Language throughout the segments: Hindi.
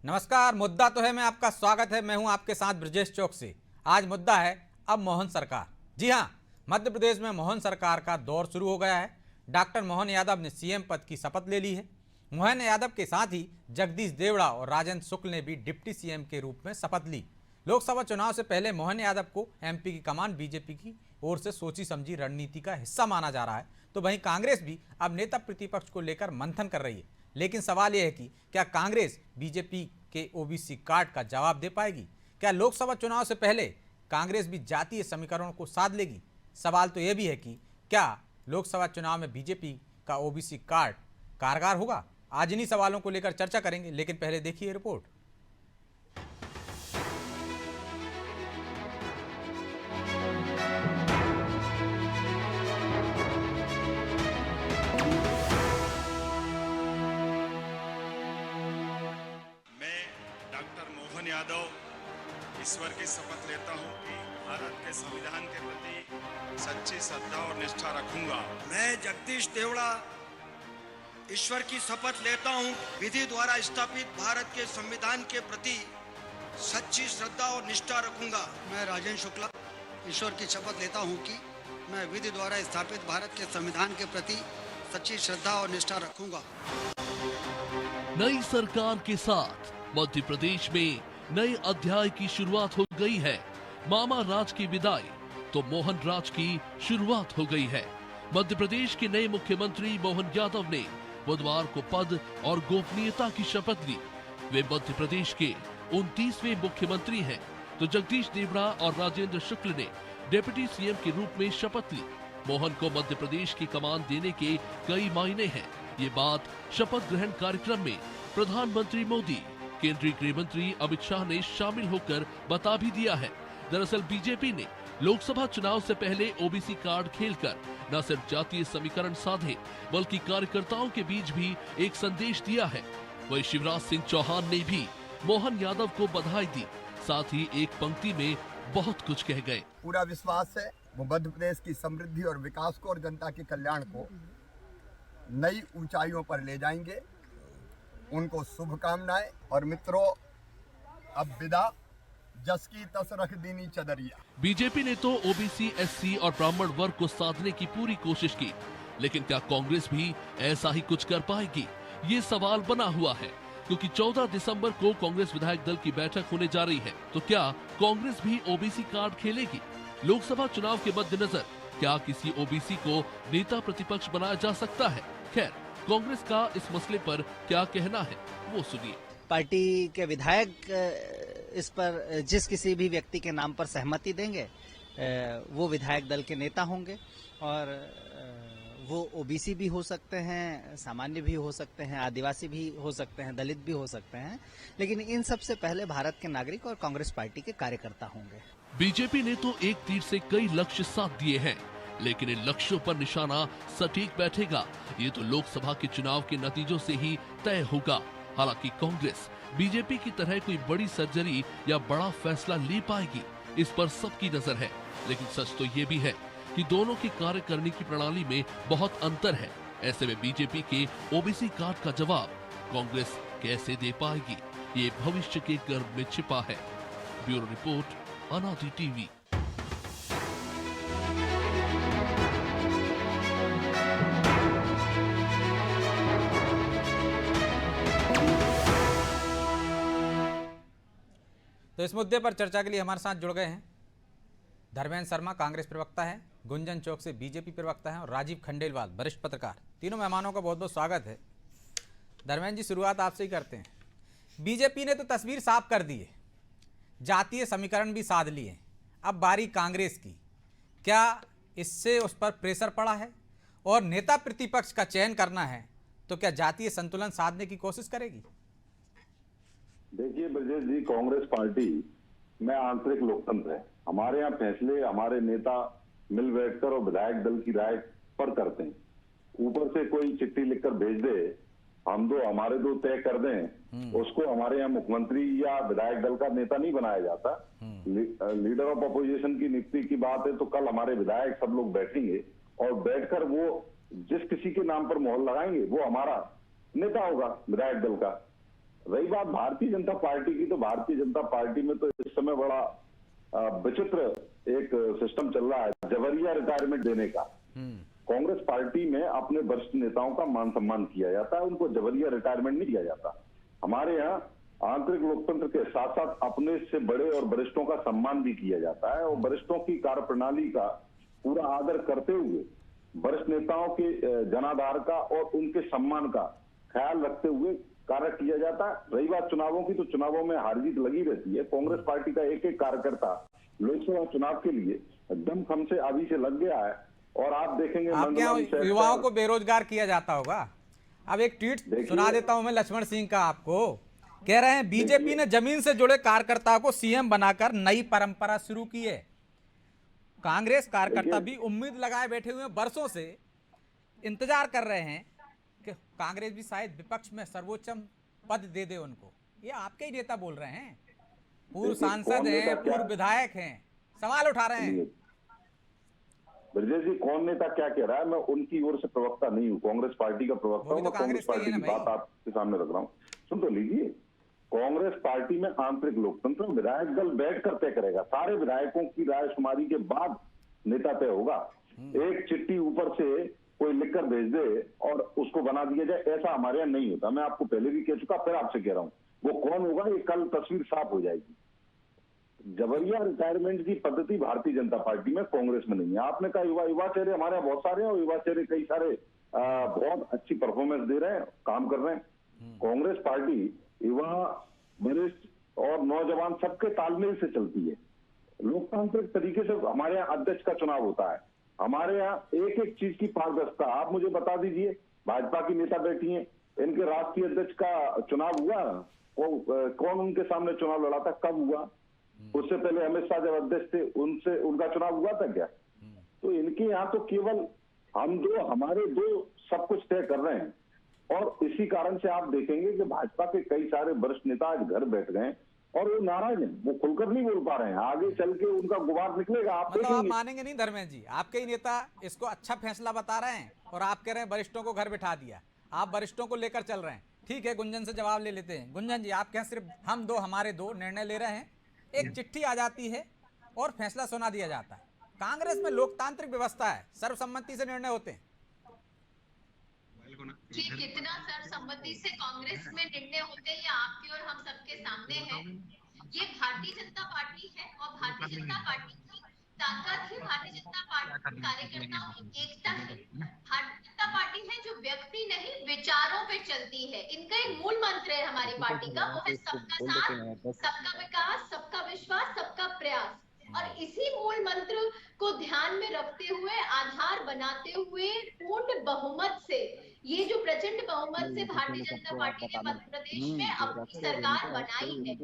नमस्कार। मुद्दा तो है मैं आपका स्वागत है। मैं हूं आपके साथ ब्रजेश चौक से। आज मुद्दा है अब मोहन सरकार। जी हां, मध्य प्रदेश में मोहन सरकार का दौर शुरू हो गया है। डॉक्टर मोहन यादव ने सीएम पद की शपथ ले ली है। मोहन यादव के साथ ही जगदीश देवड़ा और राजेंद्र शुक्ल ने भी डिप्टी सीएम के रूप में शपथ ली। लोकसभा चुनाव से पहले मोहन यादव को एमपी की कमान बीजेपी की ओर से सोची समझी रणनीति का हिस्सा माना जा रहा है, तो वहीं कांग्रेस भी अब नेता प्रतिपक्ष को लेकर मंथन कर रही है। लेकिन सवाल यह है कि क्या कांग्रेस बीजेपी के ओबीसी कार्ड का जवाब दे पाएगी? क्या लोकसभा चुनाव से पहले कांग्रेस भी जातीय समीकरणों को साध लेगी? सवाल तो यह भी है कि क्या लोकसभा चुनाव में बीजेपी का ओबीसी कार्ड कारगर होगा? आज इन्हीं सवालों को लेकर चर्चा करेंगे, लेकिन पहले देखिए रिपोर्ट। यादव ईश्वर की शपथ लेता हूं कि भारत के संविधान के प्रति सच्ची श्रद्धा और निष्ठा रखूंगा। मैं जगदीश देवड़ा ईश्वर की शपथ लेता हूं, विधि द्वारा स्थापित भारत के संविधान के प्रति सच्ची श्रद्धा और निष्ठा रखूंगा। मैं राजेंद्र शुक्ला ईश्वर की शपथ लेता हूं कि मैं विधि द्वारा स्थापित भारत के संविधान के प्रति सच्ची श्रद्धा और निष्ठा रखूंगा। नई सरकार के साथ मध्य प्रदेश में नए अध्याय की शुरुआत हो गई है। मामा राज की विदाई तो मोहन राज की शुरुआत हो गई है। मध्य प्रदेश के नए मुख्यमंत्री मोहन यादव ने बुधवार को पद और गोपनीयता की शपथ ली। वे मध्य प्रदेश के 29वें मुख्यमंत्री हैं, तो जगदीश देवड़ा और राजेंद्र शुक्ल ने डिप्टी सीएम के रूप में शपथ ली। मोहन को मध्य प्रदेश की कमान देने के कई मायने हैं। ये बात शपथ ग्रहण कार्यक्रम में प्रधानमंत्री मोदी, केंद्रीय गृह मंत्री अमित शाह ने शामिल होकर बता भी दिया है। दरअसल बीजेपी ने लोकसभा चुनाव से पहले ओबीसी कार्ड खेलकर न सिर्फ जातीय समीकरण साधे, बल्कि कार्यकर्ताओं के बीच भी एक संदेश दिया है। वहीं शिवराज सिंह चौहान ने भी मोहन यादव को बधाई दी, साथ ही एक पंक्ति में बहुत कुछ कह गए। पूरा विश्वास है वो मध्य प्रदेश की समृद्धि और विकास को और जनता के कल्याण को नई ऊंचाइयों पर ले जाएंगे। उनको शुभकामनाएं। और मित्रों, अब विदा, जस की तस रख दीनी चदरिया। बीजेपी ने तो ओबीसी, एससी और ब्राह्मण वर्ग को साधने की पूरी कोशिश की, लेकिन क्या कांग्रेस भी ऐसा ही कुछ कर पाएगी? ये सवाल बना हुआ है, क्योंकि 14 दिसंबर को कांग्रेस विधायक दल की बैठक होने जा रही है। तो क्या कांग्रेस भी ओबीसी कार्ड खेलेगी? लोकसभा चुनाव के मद्देनजर क्या किसी ओबीसी को नेता प्रतिपक्ष बनाया जा सकता है? खैर, कांग्रेस का इस मसले पर क्या कहना है, वो सुनिए। पार्टी के विधायक इस पर जिस किसी भी व्यक्ति के नाम पर सहमति देंगे वो विधायक दल के नेता होंगे, और वो ओबीसी भी हो सकते हैं, सामान्य भी हो सकते हैं, आदिवासी भी हो सकते हैं, दलित भी हो सकते हैं, लेकिन इन सबसे पहले भारत के नागरिक और कांग्रेस पार्टी के कार्यकर्ता होंगे। बीजेपी ने तो एक तीर से कई लक्ष्य साध दिए हैं, लेकिन इन लक्ष्यों पर निशाना सटीक बैठेगा ये तो लोकसभा के चुनाव के नतीजों से ही तय होगा। हालांकि कांग्रेस बीजेपी की तरह कोई बड़ी सर्जरी या बड़ा फैसला ले पाएगी, इस पर सबकी नजर है। लेकिन सच तो ये भी है कि दोनों के कार्य करने की प्रणाली में बहुत अंतर है। ऐसे में बीजेपी के ओबीसी कार्ड का जवाब कांग्रेस कैसे दे पाएगी, ये भविष्य के गर्भ में छिपा है। ब्यूरो रिपोर्ट, अनादि टीवी। तो इस मुद्दे पर चर्चा के लिए हमारे साथ जुड़ गए हैं धर्मेंद्र शर्मा, कांग्रेस प्रवक्ता है, गुंजन चौक से बीजेपी प्रवक्ता है, और राजीव खंडेलवाल, वरिष्ठ पत्रकार। तीनों मेहमानों का बहुत बहुत स्वागत है। धर्मेंद्र जी, शुरुआत आपसे ही करते हैं। बीजेपी ने तो तस्वीर साफ कर दी है, जातीय समीकरण भी साध लिए, अब बारी कांग्रेस की। क्या इससे उस पर प्रेशर पड़ा है? और नेता प्रतिपक्ष का चयन करना है तो क्या जातीय संतुलन साधने की कोशिश करेगी? देखिए ब्रजेश जी, कांग्रेस पार्टी में आंतरिक लोकतंत्र है। हमारे यहाँ फैसले हमारे नेता मिल बैठकर और विधायक दल की राय पर करते हैं। ऊपर से कोई चिट्ठी लिखकर भेज दे, हम दो हमारे दो तय कर दें, उसको हमारे यहाँ मुख्यमंत्री या विधायक दल का नेता नहीं बनाया जाता। लीडर ऑफ अपोजिशन की नियुक्ति की बात है तो कल हमारे विधायक सब लोग बैठेंगे और बैठकर वो जिस किसी के नाम पर मोहर लगाएंगे वो हमारा नेता होगा विधायक दल का। रही बात भारतीय जनता पार्टी की, तो भारतीय जनता पार्टी में तो इस समय बड़ा विचित्र एक सिस्टम चल रहा है, जबरिया रिटायरमेंट देने का। कांग्रेस पार्टी में अपने वरिष्ठ नेताओं का मान सम्मान किया जाता है, उनको जबरिया रिटायरमेंट नहीं दिया जाता। हमारे यहाँ आंतरिक लोकतंत्र के साथ साथ अपने से बड़े और वरिष्ठों का सम्मान भी किया जाता है, और वरिष्ठों की कार्यप्रणाली का पूरा आदर करते हुए वरिष्ठ नेताओं के जनाधार का और उनके सम्मान का ख्याल रखते हुए कार्य किया जाता है। रही बात चुनावों की, तो चुनावों में हार जीत लगी रहती है। कांग्रेस पार्टी का एक एक कार्यकर्ता लोकसभा चुनाव के लिए दम खम से अभी से लग गया है, और आप देखेंगे आपके यहाँ युवाओं को बेरोजगार किया जाता होगा। अब एक ट्वीट सुना देता हूं मैं लक्ष्मण सिंह का आपको। कह रहे हैं बीजेपी ने जमीन से जुड़े कार्यकर्ताओं को सीएम बनाकर नई परंपरा शुरू की है। कांग्रेस कार्यकर्ता भी उम्मीद लगाए बैठे हुए वर्षों से इंतजार कर रहे हैं कि कांग्रेस भी शायद विपक्ष में सर्वोच्च पद दे दे उनको। ये आपके ही नेता बोल रहे हैं, पूर्व सांसद हैं, पूर्व विधायक हैं, सवाल उठा रहे हैं। ब्रजेश जी, कौन नेता क्या कह रहा है, मैं उनकी ओर से प्रवक्ता नहीं हूँ, कांग्रेस पार्टी का प्रवक्ता हूँ। तो कांग्रेस पार्टी की बात आपके सामने रख रहा हूँ, सुन तो लीजिए। कांग्रेस पार्टी में आंतरिक लोकतंत्र, विधायक दल बैठ कर तय करेगा। सारे विधायकों की रायशुमारी के बाद नेता तय होगा। एक चिट्ठी ऊपर से कोई लिखकर भेज दे और उसको बना दिया जाए, ऐसा हमारे यहाँ नहीं होता। मैं आपको पहले भी कह चुका, फिर आपसे कह रहा हूँ, वो कौन होगा ये कल तस्वीर साफ हो जाएगी। जबरिया रिटायरमेंट की पद्धति भारतीय जनता पार्टी में, कांग्रेस में नहीं है। आपने कहा युवा चेहरे हमारे यहाँ बहुत सारे हैं, और युवा चेहरे कई सारे बहुत अच्छी परफॉर्मेंस दे रहे हैं, काम कर रहे हैं। कांग्रेस पार्टी युवा, वरिष्ठ और नौजवान सबके तालमेल से चलती है। लोकतांत्रिक तरीके से हमारे यहाँ अध्यक्ष का चुनाव होता है। हमारे यहाँ एक एक चीज की पारदर्शिता। आप मुझे बता दीजिए, भाजपा की नेता बैठी हैं, इनके राष्ट्रीय अध्यक्ष का चुनाव हुआ, कौन उनके सामने चुनाव लड़ा था, कब हुआ? उससे पहले अमित शाह जब अध्यक्ष थे, उनसे उनका चुनाव हुआ था क्या? तो इनके यहाँ तो केवल हमारे दो सब कुछ तय कर रहे हैं। और इसी कारण से आप देखेंगे कि भाजपा के कई सारे वरिष्ठ नेता आज घर बैठ गए और वो नाराज हैं, वो खुलकर नहीं बोल पा रहे हैं। आगे चल के उनका गुबार निकलेगा, आप मतलब आप मानेंगे नहीं धर्मेंद्र जी, आपके ही नेता इसको अच्छा फैसला बता रहे हैं और आप कह रहे हैं वरिष्ठों को घर बिठा दिया। आप वरिष्ठों को लेकर चल रहे हैं। ठीक है, गुंजन से जवाब ले लेते हैं। गुंजन जी, आप कहें सिर्फ हम दो हमारे दो निर्णय ले रहे हैं, एक चिट्ठी आ जाती है और फैसला सुना दिया जाता है। कांग्रेस में लोकतांत्रिक व्यवस्था है, सर्वसम्मति से निर्णय होते हैं। जी, कितना सर्वसम्मति से कांग्रेस में निर्णय होते हैं, ये आपके और हम सबके सामने है। ये भारतीय जनता पार्टी है और भारतीय जनता पार्टी की ताकत है, भारतीय जनता पार्टी कार्यकर्ताओं की एकता है। भारतीय जनता पार्टी है जो व्यक्ति नहीं विचारों पे चलती है। इनका एक मूल मंत्र है हमारी पार्टी का, वो है सबका साथ, सबका विकास, सबका विश्वास, सबका प्रयास। और इसी मूल मंत्र को ध्यान में रखते हुए, आधार बनाते हुए पूर्ण बहुमत से, ये जो प्रचंड बहुमत से भारतीय जनता पार्टी ने मध्य प्रदेश में अपनी सरकार बनाई है।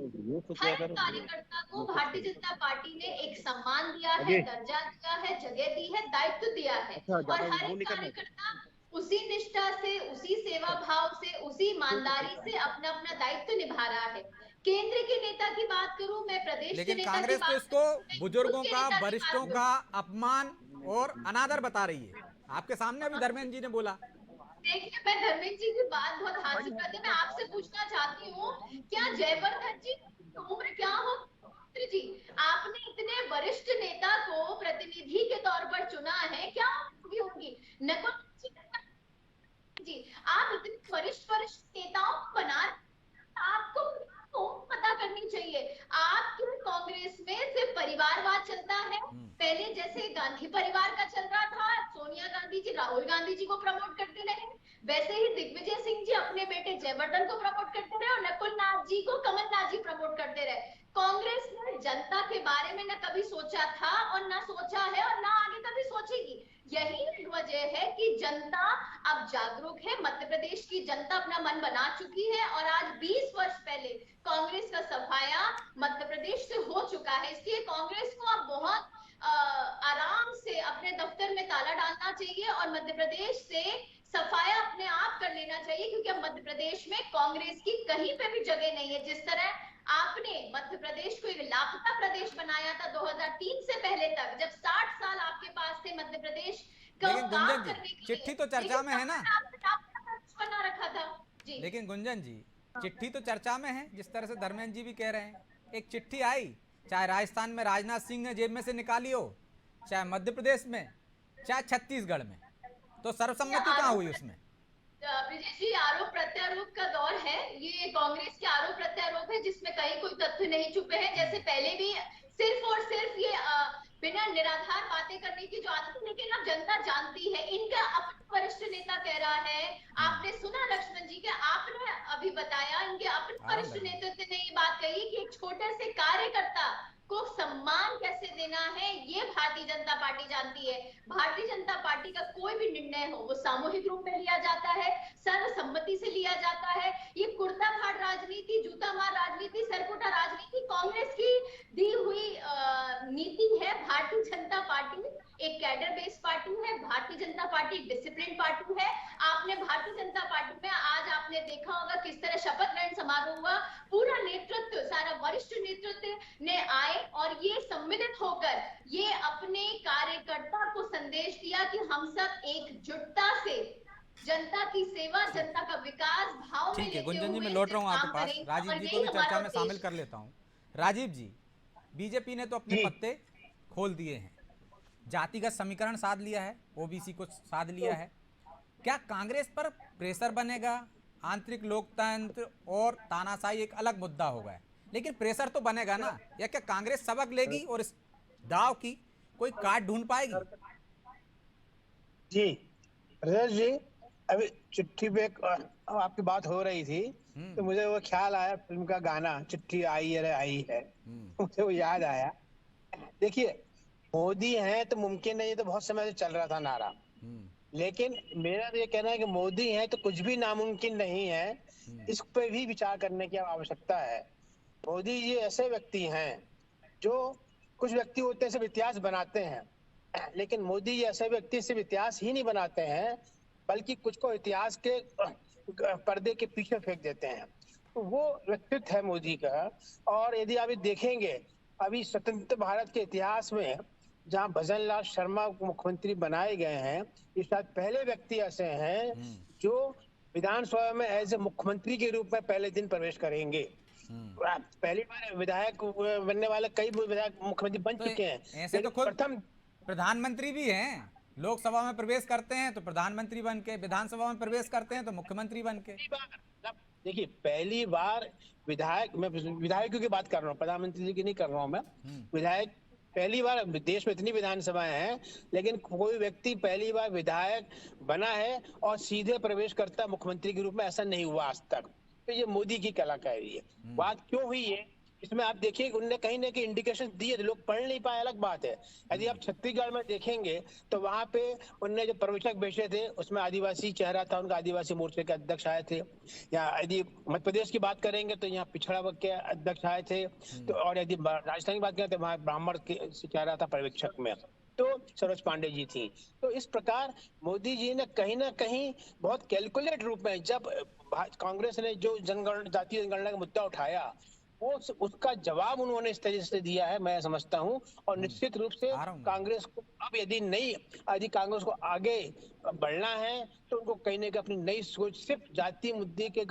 हर कार्यकर्ता को भारतीय जनता पार्टी ने एक सम्मान दिया है, दर्जा दिया है, जगह दी है, दायित्व दिया है। और हर एक कार्यकर्ता उसी निष्ठा से, उसी सेवा भाव से, उसी ईमानदारी से अपना अपना दायित्व निभा रहा है। केंद्र के नेता की बात करूं, मैं प्रदेश लेकिन के नेता कांग्रेस की तो बात इसको बुजुर्गों का, वरिष्ठों का अपमान और अनादर बता रही है। आपके सामने अभी धर्मेंद्र जी ने बोला। देखिए, मैं धर्मेंद्र जी की बात बहुत हासिल करते, मैं आपसे पूछना चाहती हूँ, क्या जयवर्धन जी उम्र क्या हो जी? आपने इतने वरिष्ठ नेता को प्रतिनिधि के तौर पर चुना है, क्या उम्र होगी? नकुल जी, आप इतने वरिष्ठ नेताओं को बना, आपको पता करनी चाहिए। आपके कांग्रेस में सिर्फ परिवारवाद चलता है। पहले जैसे गांधी परिवार का चल रहा था, सोनिया गांधी जी राहुल गांधी जी को प्रमोट करते रहे, वैसे ही दिग्विजय सिंह जी अपने बेटे जयवर्धन को प्रमोट करते रहे और नकुल नाथ जी को कमलनाथ जी प्रमोट करते रहे। कांग्रेस ने जनता के बारे में न कभी सोचा था और न सोचा है और न आगे कभी सोचेगी। यही वजह है कि जनता अब जागरूक है, मध्य प्रदेश की जनता अपना मन बना चुकी है और आज 20 वर्ष पहले कांग्रेस का सफाया मध्य प्रदेश से हो चुका है। इसलिए कांग्रेस को अब बहुत आराम से अपने दफ्तर में ताला डालना चाहिए और मध्य प्रदेश से सफाया अपने आप कर लेना चाहिए, क्योंकि अब मध्य प्रदेश में कांग्रेस की कहीं पे भी जगह नहीं है। जिस तरह आपने मध्य प्रदेश को एक लापता प्रदेश बनाया था 2003 से पहले तक, जब 60 साल आपके पास थे मध्य प्रदेश का काम करने के लिए, चिट्ठी तो चर्चा में है ना, बना रखा था जी। लेकिन गुंजन जी, चिट्ठी तो चर्चा में है, जिस तरह से धर्मेंद्र जी भी कह रहे हैं। एक चिट्ठी आई, चाहे राजस्थान में राजनाथ सिंह ने जेब में से निकाली हो, चाहे मध्य प्रदेश में, चाहे छत्तीसगढ़ में, तो सर्वसम्मति कहाँ हुई उसमें? ब्रिजेश जी, आरोप प्रत्यारोप का दौर है। ये कांग्रेस के आरोप प्रत्यारोप है जिसमें कहीं कोई तथ्य नहीं छुपे हैं। जैसे पहले भी सिर्फ और सिर्फ ये बिना निराधार बातें करने की जो आदत है, लेकिन अब जनता जानती है। इनका अपना वरिष्ठ नेता कह रहा है, आपने सुना लक्ष्मण जी के, आपने अभी बताया, इनके अपने वरिष्ठ नेतृत्व ने ये बात कही कि एक छोटे से कार्यकर्ता को सम्मान कैसे देना है, ये भारतीय जनता पार्टी जानती है। भारतीय जनता पार्टी का कोई भी निर्णय हो वो सामूहिक रूप में लिया जाता है, सर्वसम्मति से लिया जाता है। ये कुर्ता फाड़ राजनीति, जूता मार राजनीति, सरकुटा राजनीति कांग्रेस की दी हुई नीति है। भारतीय जनता पार्टी एक कैडर बेस्ड पार्टी है, भारतीय जनता पार्टी एक डिसिप्लिन पार्टी है। आपने भारतीय जनता पार्टी में आज आपने देखा होगा किस तरह शपथ ग्रहण समारोह हुआ। पूरा नेतृत्व, सारा वरिष्ठ नेतृत्व ने आए और ये सम्मिलित होकर ये अपने कार्यकर्ता को संदेश दिया कि हम सब एकजुटता से जनता की सेवा, जनता का विकास भाव में ठीक है लेते गुंजन जी, हुए मैं लौट रहा हूँ आपके काम पास। करेंगे। राजीव और जी यही को भी चर्चा हमारा में शामिल उद्देश्य कर लेता हूँ। राजीव जी, बीजेपी ने तो अपने पत्ते खोल दिए हैं, जातिगत समीकरण साध लिया है, ओबीसी को साध लिया है। क्या कांग्रेस पर प्रेशर बनेगा? आंतरिक लोकतंत्र और तानाशाही एक अलग मुद्दा होगा, लेकिन प्रेशर तो बनेगा ना। या क्या कांग्रेस सबक लेगी और इस दाव की कोई काट ढूंढ पाएगी? जी ब्रजेश जी, अभी चिट्ठी पे आपकी बात हो रही थी तो मुझे वो ख्याल आया, फिल्म का गाना चिट्ठी आई अरे आई है, मुझे वो याद आया। देखिए, मोदी है तो मुमकिन नहीं, तो बहुत समय से चल रहा था नारा, लेकिन मेरा तो ये कहना है कि मोदी है तो कुछ भी नामुमकिन नहीं है। इस पे भी विचार करने की आवश्यकता है। मोदी जी ऐसे व्यक्ति हैं जो, कुछ व्यक्ति होते हैं सिर्फ इतिहास बनाते हैं, लेकिन मोदी जी ऐसे व्यक्ति सिर्फ इतिहास ही नहीं बनाते हैं, बल्कि कुछ को इतिहास के पर्दे के पीछे फेंक देते हैं। तो वो व्यक्तित्व है मोदी का। और यदि आप देखेंगे, अभी स्वतंत्र भारत के इतिहास में जहां भजन लाल शर्मा को मुख्यमंत्री बनाए गए हैं, ये शायद पहले व्यक्ति ऐसे हैं जो विधानसभा में एज ए मुख्यमंत्री के रूप में पहले दिन प्रवेश करेंगे। पहली बार विधायक बनने वाले कई विधायक मुख्यमंत्री बन चुके हैं। ऐसे तो खुद प्रथम प्रधानमंत्री भी हैं, लोकसभा में प्रवेश करते हैं तो प्रधानमंत्री बन के, विधानसभा में प्रवेश करते हैं तो मुख्यमंत्री बन के। देखिए, पहली बार विधायक, मैं विधायकों की बात कर रहा हूँ, प्रधानमंत्री जी की नहीं कर रहा हूँ मैं। विधायक पहली बार, देश में इतनी विधानसभाएं हैं, लेकिन कोई व्यक्ति पहली बार विधायक बना है और सीधे प्रवेश करता मुख्यमंत्री के रूप में, ऐसा नहीं हुआ आज तक। तो ये मोदी की कलाकारी है। बात क्यों हुई है इसमें आप देखिए, उनने कहीं ना कहीं इंडिकेशन दिए, लोग पढ़ नहीं पाए, अलग बात है। यदि आप छत्तीसगढ़ में देखेंगे तो वहां पे उनने जो पर्यवेक्षक भेजे थे उसमें आदिवासी चेहरा था, उनका आदिवासी मोर्चे के अध्यक्ष आए थे। या यदि मध्य प्रदेश की बात करेंगे तो यहाँ पिछड़ा वर्ग के अध्यक्ष आए थे। तो और यदि राजस्थान की बात करें तो वहाँ ब्राह्मण के चेहरा था पर्यवेक्षक में, तो सरोज पांडे जी थी। तो इस प्रकार मोदी जी ने कहीं ना कहीं बहुत कैलकुलेट रूप में, जब कांग्रेस ने जो जनगणना, जातीय जनगणना का मुद्दा उठाया, वो उसका जवाब उन्होंने इस तरीके से दिया है, मैं समझता हूं। और निश्चित रूप से कांग्रेस को अब यदि कांग्रेस को आगे बढ़ना है तो उनको कहीं ना कहीं अपनी नई सोच, सिर्फ जातीय मुद्दे के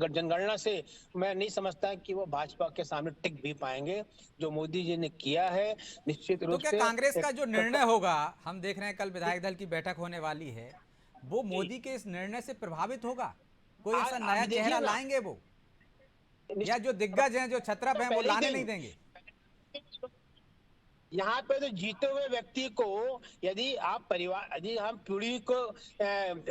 जनगणना से मैं नहीं समझता कि वो भाजपा के सामने टिक भी पाएंगे। जो मोदी जी ने किया है निश्चित रूप से, तो क्या कांग्रेस का जो निर्णय होगा, हम देख रहे हैं कल विधायक दल की बैठक होने वाली है, वो मोदी के इस निर्णय से प्रभावित होगा? कोई ऐसा नया चेहरा लाएंगे वो, या जो दिग्गज हैं, जो छत्रप हैं, वो लाने नहीं देंगे? यहाँ पे तो जीते हुए व्यक्ति को, यदि हम पीढ़ी को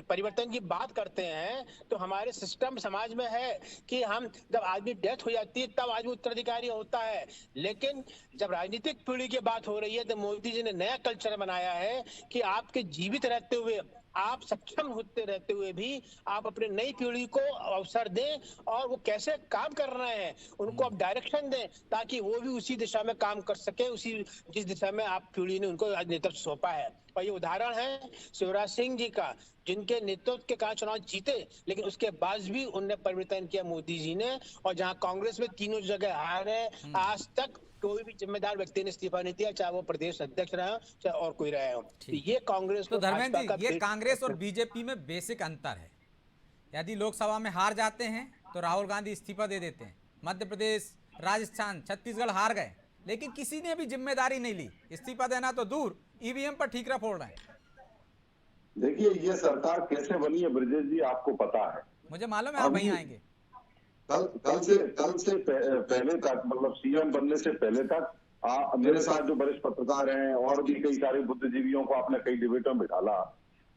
परिवर्तन की बात करते हैं तो हमारे सिस्टम समाज में है कि हम, जब आदमी डेथ हो जाती है तब आदमी उत्तराधिकारी होता है। लेकिन जब राजनीतिक पीढ़ी की बात हो रही है तो मोदी जी ने नया कल्चर बनाया है कि आपके जीवित रहते हुए, आप सक्षम होते रहते हुए भी आप अपने नई पीढ़ी को अवसर दें, और वो कैसे काम कर रहे हैं उनको आप डायरेक्शन दें, ताकि वो भी उसी दिशा में काम कर सके, उसी जिस दिशा में आप पीढ़ी ने उनको नेतृत्व सौंपा है। और ये उदाहरण है शिवराज सिंह जी का, जिनके नेतृत्व के कारण चुनाव जीते, लेकिन उसके बाद भी उनने परिवर्तन किया मोदी जी ने। और जहाँ कांग्रेस में तीनों जगह हार है, आज तक कोई भी जिम्मेदार व्यक्ति ने इस्तीफा नहीं दिया, चाहे वो प्रदेश अध्यक्ष रहे हो चाहे और कोई रहे हो। तो ये कांग्रेस तो धर्मेंद्र जी, ये कांग्रेस और बीजेपी में बेसिक अंतर है। यदि लोकसभा में हार जाते हैं तो राहुल गांधी इस्तीफा दे देते हैं। मध्य प्रदेश, राजस्थान, छत्तीसगढ़ हार गए, लेकिन किसी ने भी जिम्मेदारी नहीं ली। इस्तीफा देना तो दूर, ईवीएम पर ठीकरा फोड़ रहे हैं। देखिए, ये सरकार कैसे बनी है ब्रजेश जी, आपको पता है? मुझे मालूम है आप वहीं आएंगे। कल से पहले तक, मतलब सीएम बनने से पहले तक मेरे साथ जो वरिष्ठ पत्रकार हैं और भी कई सारे बुद्धिजीवियों को आपने कई डिबेटों में बिठाला।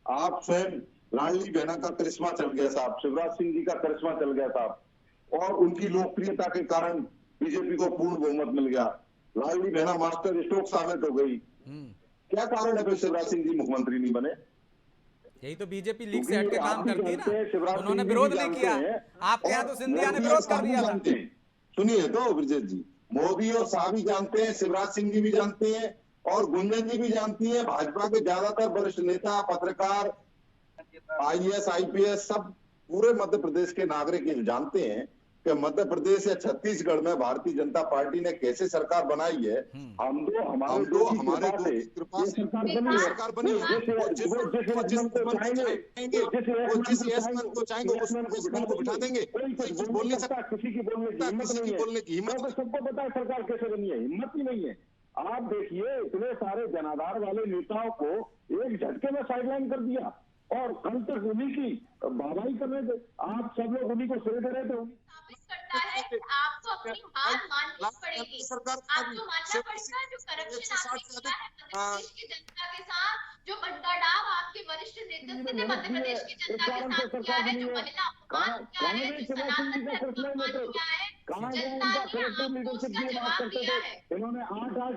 आप स्वयं लाडली बहना का करिश्मा चल गया साहब, शिवराज सिंह जी का करिश्मा चल गया साहब, और उनकी लोकप्रियता के कारण बीजेपी को पूर्ण बहुमत मिल गया। लाडली बहना मास्टर स्ट्रोक साबित हो गई। क्या कारण है फिर शिवराज सिंह जी मुख्यमंत्री नहीं बने? यही तो बीजेपी लीग से हटके काम करती है ना, उन्होंने विरोध नहीं किया। आपके यहाँ तो सिंधिया ने विरोध कर दिया था। सुनिए तो ब्रजेश जी, मोदी और शाह भी जानते हैं, शिवराज सिंह जी भी जानते हैं, और गुंजन जी भी जानती है। भाजपा के ज्यादातर वरिष्ठ नेता, पत्रकार, आईएएस, आईपीएस सब पूरे मध्य प्रदेश के नागरिक ये जानते हैं कि मध्य प्रदेश या छत्तीसगढ़ में भारतीय जनता पार्टी ने कैसे सरकार बनाई है। हम दो हमारे कृपा से सरकार बनी है। जिस मन को चाहेंगे उस मन को बिठा देंगे। कुछ बोल नहीं सकता, किसी की बोलने की हिम्मत। सबको पता है सरकार कैसे बनी है, हिम्मत ही नहीं है। आप देखिए, इतने सारे जनाधार वाले नेताओं को एक झटके में साइडलाइन कर दिया, और कल तक उन्हीं की वाहवाही कर रहे थे। आप सब लोग उन्हीं को श्रेय दे रहे थे। करता है, आपको अपनी हार माननी पड़ेगी। आपको मानना पड़ेगा जो करप्शन आपने किया है मध्य प्रदेश की जनता के साथ, जो बंटाढाव आपके वरिष्ठ नेतृत्व ने मध्य प्रदेश की जनता के साथ किया है, जो महिला अपमान किया है, जो सनातन धर्म को अपमान किया है, जनता ने आपको उसका जवाब दिया है। इन्होंने 8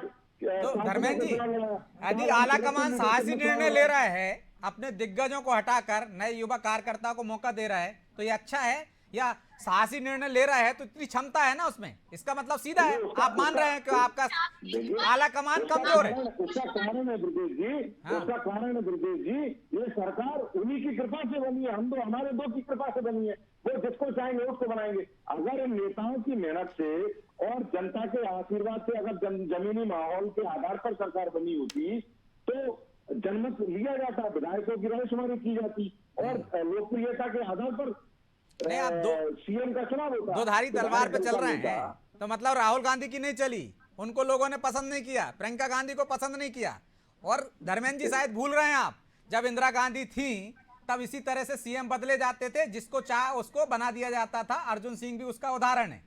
तो धर्मेंद्र जी, यदि आला कमान साहसी निर्णय ले रहा है, अपने दिग्गजों को हटाकर नए युवा कार्यकर्ता को मौका दे रहा है, तो ये अच्छा है? या साहसी निर्णय ले रहा है तो इतनी क्षमता है ना उसमें, इसका मतलब सीधा है आप मान रहे हैं कि आपका आला कमान कमजोर है। उसका कारण है ब्रजेश जी, उसका कारण है ब्रजेश जी, ये सरकार उन्हीं की कृपा से बनी है। हम दो हमारे दो की कृपा से बनी है। वो जिसको चाहेंगे उसको बनाएंगे। अगर इन नेताओं की मेहनत से और जनता के आशीर्वाद से अगर जमीनी माहौल के आधार पर सरकार बनी होती तो जनमत लिया जाता, विधायकों की रायशुमारी की जाती, और लोकप्रियता के आधार पर नहीं, आप सीएम का चुनाव होता। दोधारी तलवार पे चल रहे हैं। तो मतलब राहुल गांधी की नहीं चली, उनको लोगों ने पसंद नहीं किया, प्रियंका गांधी को पसंद नहीं किया। और धर्मेंद्र जी शायद भूल रहे हैं आप, जब इंदिरा गांधी थी तब इसी तरह से सीएम बदले जाते थे, जिसको चाह उसको बना दिया जाता था। अर्जुन सिंह भी उसका उदाहरण है।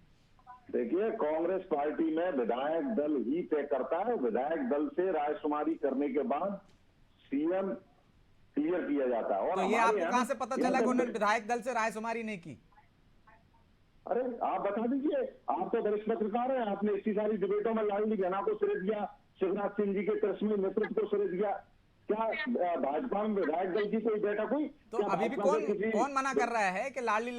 देखिए, कांग्रेस पार्टी में विधायक दल ही तय करता है। विधायक दल से रायशुमारी करने के बाद सीएम क्लियर किया जाता है। और तो ये आपको कहां से पता चला कि उन्होंने विधायक दल से रायशुमारी नहीं की? अरे आप बता दीजिए, आप तो वरिष्ठ पत्रकार हैं, आपने इतनी सारी डिबेटों में लाडली बहना को श्रेय दिया, शिवराज सिंह जी के करिश्मे नेतृत्व को श्रेय दिया। क्या भाजपा में विधायक दल की कोई बैठक हुई? तो अभी भी कौन मना कर रहा है कि लाडली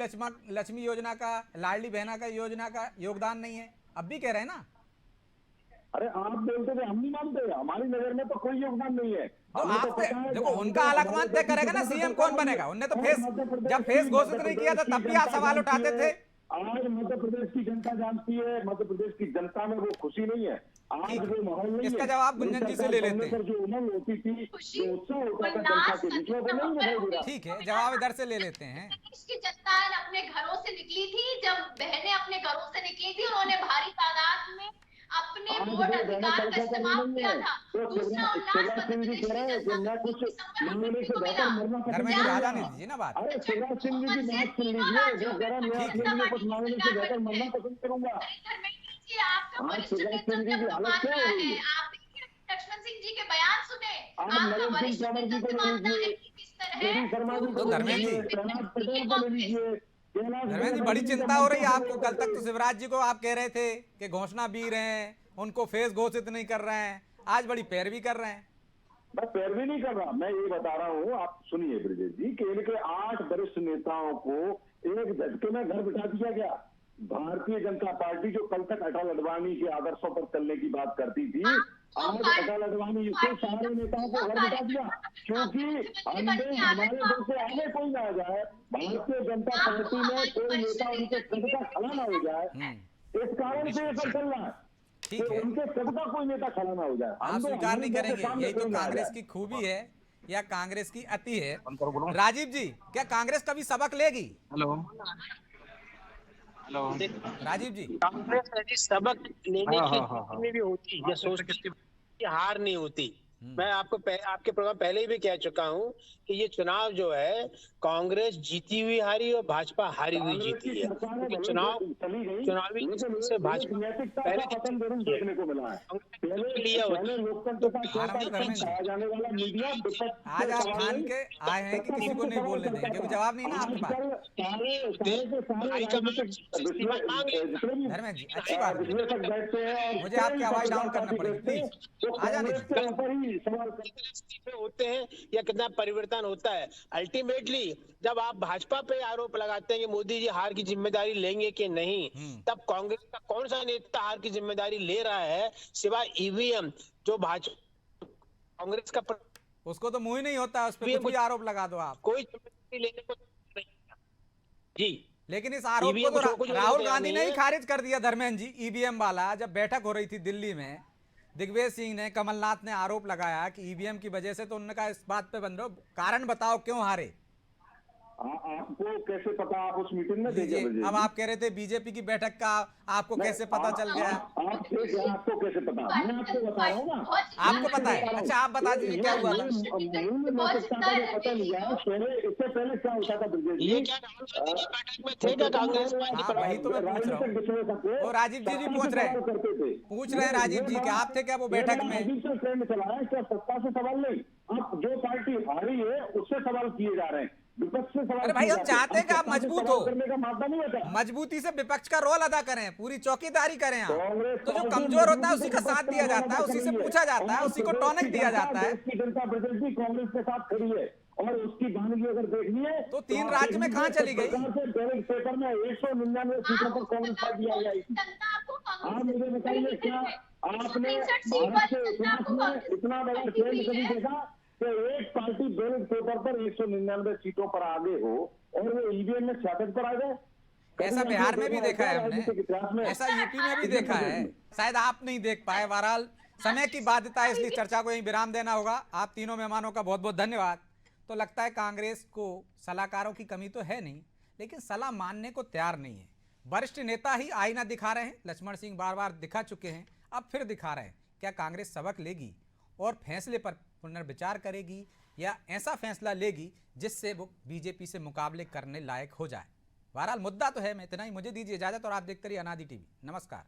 लक्ष्मी योजना का, लाडली बहना का योजना का योगदान नहीं है? अब भी कह रहे हैं ना। अरे आप बोलते थे, हम नहीं मानते, हमारी नजर में तो कोई योगदान नहीं है। तो आप देखो, उनका आला कमान तय करेगा ना सीएम कौन बनेगा। उनने तो जब फेस घोषित नहीं किया था तब भी आप सवाल उठाते थे। आज मध्य प्रदेश की जनता जानती है, मध्य प्रदेश की जनता में वो खुशी नहीं है। आज वो माहौल नहीं है। इसका जवाब गुंजन जी से ले लेते हैं। जो उमंग होती थी, जो उत्साह होता था जनता के बीच में, वो नहीं दिखाई दे रहा। ठीक है, जवाब इधर से ले लेते हैं। देश की जनता अपने घरों से निकली थी, जब बहनें अपने घरों से निकली थी, उन्होंने भारी तादाद में अपने वोट अधिकार का इस्तेमाल किया था। दूसरा उल्लास सिंह जी कह रहे हैं कि मैं कुछ मांगने से बेहतर मरना पसंद नहीं राजा नहीं दीजिए ना बात। अरे शिवराज सिंह जी की बात सुन लीजिए, वो जरा मैं अपने लिए कुछ मांगने से बेहतर मरना पसंद करूंगा। आज शिवराज सिंह जी की हालत क्या हो रही है? आप लक्ष्मण सिंह जी के बयान सुने, आप नरेंद्र सिंह तोमर जी को ले लीजिए, शर्मा जी को ले लीजिए, प्रहलाद पटेल को ले लीजिए। धर्मेंद्र जी, बड़ी चिंता हो रही है आपको। कल तक तो शिवराज जी को आप कह रहे थे कि घोषणा भी रहे हैं, उनको फेस घोषित नहीं कर रहे हैं, आज बड़ी पैरवी कर रहे हैं। मैं पैरवी नहीं कर रहा, मैं ये बता रहा हूँ, आप सुनिए ब्रजेश जी, कि इनके 8 वरिष्ठ नेताओं को एक झटके में घर बिठा दिया गया। भारतीय जनता पार्टी जो कल तक अटल अडवाणी के आदर्शों पर चलने की बात करती थी, आज अटल अडवाणी के सारे नेताओं को घर बिठा दिया, क्योंकि हमारे देश से आगे कोई ना आ जाए, भारतीय जनता पार्टी में कोई नेता उनके कद का खड़ा ना हो जाए, इस कारण से ये सब चल रहा है। ठीक है, उनके कद का कोई नेता खड़ा ना हो जाए। आप स्वीकार नहीं करेंगे। यही तो कांग्रेस की खूबी है या कांग्रेस की अति है। राजीव जी, क्या कांग्रेस कभी सबक लेगी? राजीव जी, कांग्रेस यदि सबक लेने की स्थिति में भी होती या सोचती कि हार नहीं होती। मैं आपको आपके प्रोग्राम पहले ही भी कह चुका हूं कि ये चुनाव जो है कांग्रेस जीती हुई हारी और भाजपा हारी हुई जीती है। क्योंकि चुनावी से भाजपा पहले देखने को मिला है। लिया आज आप ठान के आए हैं कि किसी को नहीं बोलने देंगे, क्योंकि जवाब नहीं ना आपके पास। धर्मेंद्र जी, अच्छी बात है, मुझे आपकी आवाज डाउन करना पड़ेगी, प्लीज आ जाने दीजिए। होते हैं या कितना परिवर्तन होता है। अल्टीमेटली जब आप भाजपा पे आरोप लगाते हैं कि मोदी जी हार की जिम्मेदारी लेंगे कि नहीं, तब कांग्रेस का कौन सा नेता हार की जिम्मेदारी ले रहा है सिवाय ईवीएम? जो भाजपा कांग्रेस का उसको तो मुंह ही नहीं होता, उस पर कुछ भी आरोप लगा दो आप, कोई जिम्मेदारी लेने को नहीं। जी, लेकिन इस आरोप को तो राहुल गांधी ने ही खारिज कर दिया। धर्मेंद्र जी, ईवीएम वाला जब बैठक हो रही थी दिल्ली में, दिग्विजय सिंह ने, कमलनाथ ने आरोप लगाया कि ईवीएम की वजह से, तो उन्होंने कहा इस बात पे बंद रहो, कारण बताओ क्यों हारे। आपको कैसे पता? आप उस मीटिंग में थे? अब आप कह रहे थे बीजेपी की बैठक का आपको कैसे पता चल गया? आपको कैसे पता? मैं आपको बता रहा हूँ ना। आपको पता है? अच्छा, आप बता दीजिए क्या हुआ था। पता लिया इससे पहले क्या होता था ये क्या बैठक में थे क्या कांग्रेस? वही तो मैं पूछ रहा हूँ। वो राजीव जी पूछ रहे हैं राजीव जी, क्या आप थे क्या वो बैठक में? चला है क्या? सत्ता से सवाल नहीं, आप जो पार्टी हारी है उससे सवाल किए जा रहे हैं, विपक्ष से सवाल। अरे भाई, हम चाहते हैं कि आप मजबूत हो, करने का मामला नहीं होता। मजबूती से विपक्ष का रोल अदा करें, पूरी चौकीदारी करें आप। तो जो कमजोर होता है उसी का साथ दिया जाता है, उसी से पूछा जाता है, उसी को टॉनिक दिया जाता है। जनता पार्टी कांग्रेस के साथ खड़ी है और उसकी भानगी अगर देखनी है तो 3 राज्य में कहां चली गई? बैलेट पेपर में 199 सीटों पर कांग्रेस पार्टी आ गई। आप मुझे बताइए, क्या आपने भारत के इतिहास में इतना बड़ा ट्रेंड कभी देखा कि एक पार्टी बैलेट पेपर पर 199 सीटों पर आगे हो और वो ईवीएम में 66 पर आ गए? ऐसा बिहार में भी देखा है हमने, ऐसा यूपी में भी देखा है, शायद आप नहीं देख पाए। बहरहाल समय की बाध्यता है, इसलिए चर्चा को यहीं विराम देना होगा। आप तीनों मेहमानों का बहुत बहुत धन्यवाद। तो लगता है कांग्रेस को सलाहकारों की कमी तो है नहीं, लेकिन सलाह मानने को तैयार नहीं है। वरिष्ठ नेता ही आईना दिखा रहे हैं, लक्ष्मण सिंह बार बार दिखा चुके हैं, अब फिर दिखा रहे हैं। क्या कांग्रेस सबक लेगी और फैसले पर पुनर्विचार करेगी, या ऐसा फैसला लेगी जिससे वो बीजेपी से मुकाबले करने लायक हो जाए? बहरहाल मुद्दा तो है। मैं इतना ही, मुझे दीजिए इजाजत और आप देखते रहिए अनादि टीवी। नमस्कार।